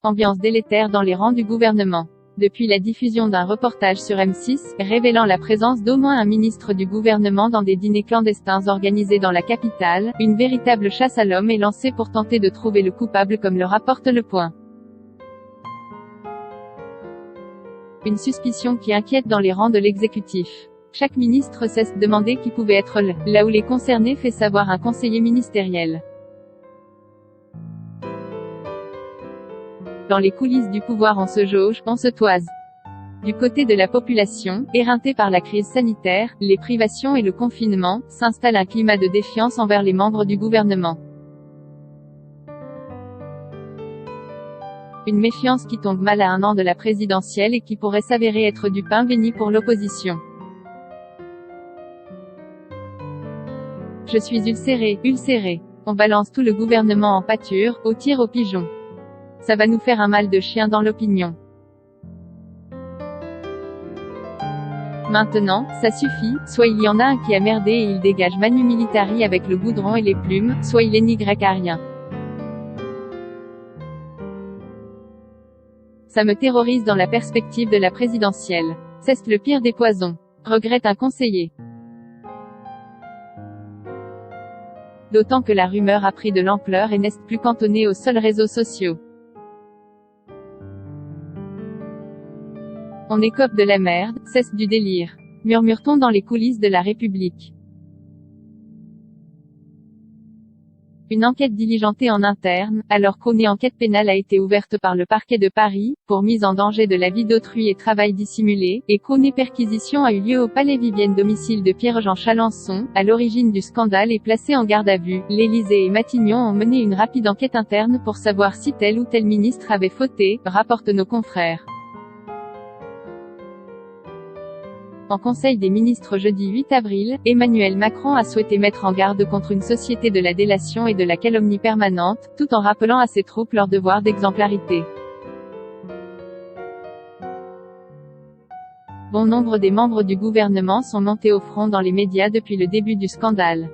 Ambiance délétère dans les rangs du gouvernement. Depuis la diffusion d'un reportage sur M6, révélant la présence d'au moins un ministre du gouvernement dans des dîners clandestins organisés dans la capitale, une véritable chasse à l'homme est lancée pour tenter de trouver le coupable, comme le rapporte Le Point. Une suspicion qui inquiète dans les rangs de l'exécutif. Chaque ministre cesse de demander qui pouvait être là où les concernés, fait savoir un conseiller ministériel. Dans les coulisses du pouvoir, on se jauge, on se toise. Du côté de la population, éreintée par la crise sanitaire, les privations et le confinement, s'installe un climat de défiance envers les membres du gouvernement. Une méfiance qui tombe mal à un an de la présidentielle et qui pourrait s'avérer être du pain béni pour l'opposition. Je suis ulcéré. On balance tout le gouvernement en pâture, au tir aux pigeons. Ça va nous faire un mal de chien dans l'opinion. Maintenant, ça suffit, soit il y en a un qui a merdé et il dégage Manu Militari avec le goudron et les plumes, soit il est Y à rien. Ça me terrorise dans la perspective de la présidentielle. C'est le pire des poisons, regrette un conseiller. D'autant que la rumeur a pris de l'ampleur et n'est plus cantonnée aux seuls réseaux sociaux. On écope de la merde, cesse du délire, murmure-t-on dans les coulisses de la République. Une enquête diligentée en interne, alors qu'une enquête pénale a été ouverte par le parquet de Paris, pour mise en danger de la vie d'autrui et travail dissimulé, et qu'une perquisition a eu lieu au Palais Vivienne, domicile de Pierre-Jean Chalençon, à l'origine du scandale et placé en garde à vue. L'Élysée et Matignon ont mené une rapide enquête interne pour savoir si tel ou tel ministre avait fauté, rapportent nos confrères. En Conseil des ministres jeudi 8 avril, Emmanuel Macron a souhaité mettre en garde contre une société de la délation et de la calomnie permanente, tout en rappelant à ses troupes leur devoir d'exemplarité. Bon nombre des membres du gouvernement sont montés au front dans les médias depuis le début du scandale.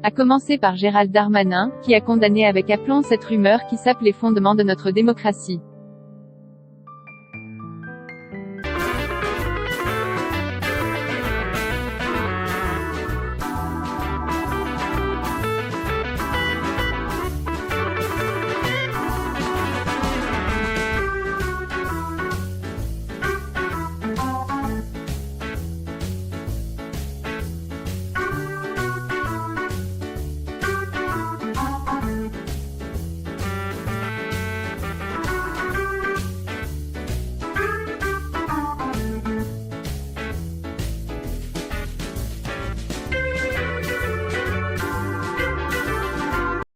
À commencer par Gérald Darmanin, qui a condamné avec aplomb cette rumeur qui sape les fondements de notre démocratie.